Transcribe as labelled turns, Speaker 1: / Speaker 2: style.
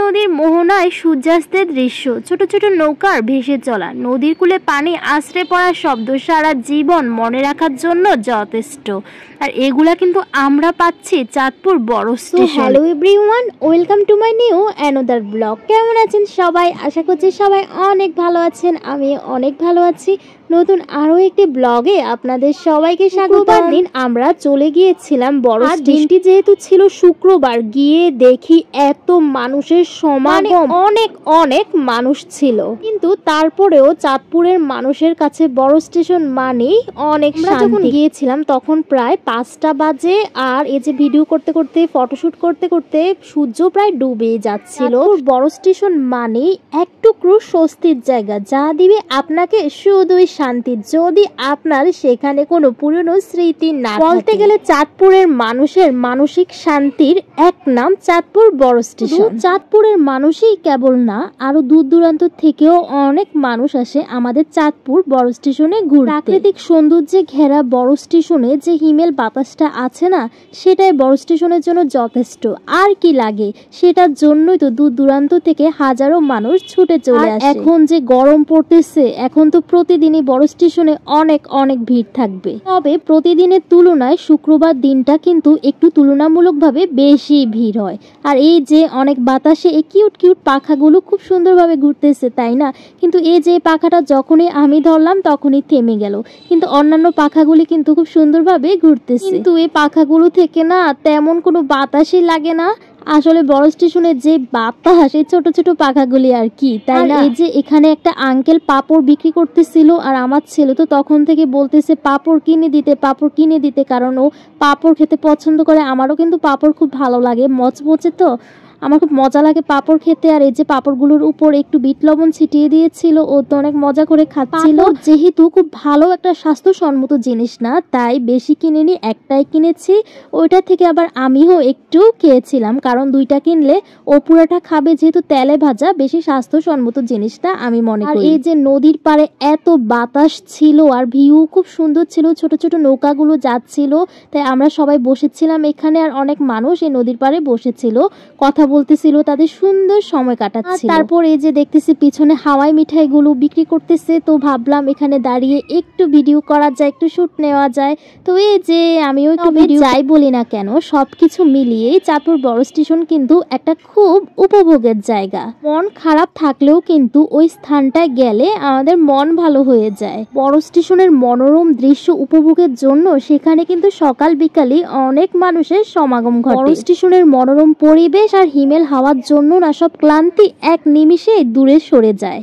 Speaker 1: নদীর মোহনায় সূর্যাস্তের দৃশ্য, ছোট ছোট নৌকার ভেসে চলা, নদীর কূলে পানি আশ্রে পড়ার শব্দ সারা জীবন মনে রাখার জন্য যথেষ্ট। আর এগুলা কিন্তু আমরা পাচ্ছি চাঁদপুর বড় station. Hello everyone, welcome to my new another blog. কেমন আছেন সবাই? আশা করছি সবাই অনেক ভালো আছেন, আমি অনেক ভালো আছি। নতুন আরো একটি ব্লগে আপনাদের সবাইকে স্বাগত। দিন আমরা চলে গিয়েছিলাম বড় দিনটি যেহেতু ছিল শুক্রবার, গিয়ে দেখি এত মানুষের সমাগম, অনেক অনেক মানুষ ছিল। কিন্তু তারপরেও চাঁদপুরের মানুষের কাছে বড় স্টেশন মানেই অনেক শান্তি। যখন গিয়েছিলাম তখন প্রায় 5টা বাজে, আর এই যে ভিডিও করতে করতে ফটোশুট করতে করতে সূর্য প্রায় ডুবে যাচ্ছিল। বড় স্টেশন মানেই এক টুকরো স্বস্তির জায়গা, যা দিবে আপনাকে শুধুই শান্তি, যদি আপনার সেখানে কোনো পুরনো স্মৃতি না থাকে। বলতে গেলে চাঁদপুরের মানুষের মানসিক শান্তির এক নাম চাঁদপুর বড় স্টেশন। চাঁদপুরের মানুষই কেবল না, আরো দূর দূরান্ত থেকেও অনেক মানুষ আসে আমাদের চাঁদপুর বড় স্টেশনে ঘুরতে। প্রাকৃতিক সৌন্দর্যে ঘেরা বড় স্টেশনে যে হিমেল বাতাসটা আছে না, সেটাই বড় স্টেশনের জন্য যথেষ্ট। আর কি লাগে, সেটার জন্যই তো দূর দূরান্ত থেকে হাজারো মানুষ ছুটে চলে আসে। এখন যে গরম পড়তেছে, এখন তো প্রতিদিনই বড় স্টেশনে অনেক অনেক ভিড় থাকবে। তবে প্রতিদিনের তুলনায় শুক্রবার দিনটা কিন্তু একটু তুলনামূলকভাবে বেশি ভিড় হয়। আর এই যে অনেক বাতাসে এই কিউট কিউট পাখাগুলো খুব সুন্দরভাবে ঘুরতেছে, তাই না? কিন্তু এই যে পাখাটা যখনই আমি ধরলাম তখনই থেমে গেল, কিন্তু অন্যান্য পাখাগুলি কিন্তু খুব সুন্দরভাবে ঘুরতেছে। কিন্তু এই পাখাগুলো থেকে না তেমন কোনো বাতাসই লাগে না। আসলে বড় স্টেশনে যে বাতাস, এই ছোট ছোট পাখাগুলি আর কি, তাই না? এই যে এখানে একটা আঙ্কেল পাপড় বিক্রি করতেছিল, আর আমার ছেলে তো তখন থেকে বলতেছে পাপড় কিনে দিতে, পাপড় কিনে দিতে, কারণ ও পাপড় খেতে পছন্দ করে। আমারও কিন্তু পাপড় খুব ভালো লাগে, মচমচে তো আমার খুব মজা লাগে পাপড় খেতে। আর এই যে পাপড়গুলোর উপর একটু বিট লবণ ছিটিয়ে দিয়েছিল, ও তো অনেক মজা করে খাচ্ছিল। যেহেতু খুব ভালো একটা স্বাস্থ্যসম্মত জিনিস না, তাই বেশি কিনিনি, একটাই কিনেছি। ওইটা থেকে আবার আমিও একটু খেয়েছিলাম, কারণ 2টা কিনলে ও পুরোটা খাবে, যেহেতু তেলে ভাজা, বেশি স্বাস্থ্যসম্মত জিনিসটা আমি মনে করি। আর এই যে নদীর পাড়ে এত বাতাস ছিল, আর ভিউ খুব সুন্দর ছিল, ছোট ছোট নৌকাগুলো যাচ্ছিল, তাই আমরা সবাই বসেছিলাম এখানে। আর অনেক মানুষ এই নদীর পাড়ে বসেছিল, কথা বলতেছিল, তাদের সুন্দর সময় কাটাচ্ছিল। তারপর এই যে দেখতেছি পিছনে হাওয়াই মিঠাইগুলো বিক্রি করতেছে, তো ভাবলাম এখানে দাঁড়িয়ে একটু ভিডিও করা যায়, একটু শুট নেওয়া যায়। তো এই যে আমিও একটু ভিডিও যাই বলি না কেন, সবকিছু মিলিয়ে চাঁদপুর বড় স্টেশন কিন্তু একটা খুব উপভোগের জায়গা। মন খারাপ থাকলেও কিন্তু ওই স্থানটায় গেলে আমাদের মন ভালো হয়ে যায়। বড় স্টেশনের মনোরম দৃশ্য উপভোগের জন্য সেখানে কিন্তু সকাল বিকালে অনেক মানুষের সমাগম ঘটে। বড় স্টেশনের মনোরম পরিবেশ আর হিমেল হাওয়ার জন্য না সব ক্লান্তি এক নিমিষে দূরে সরে যায়।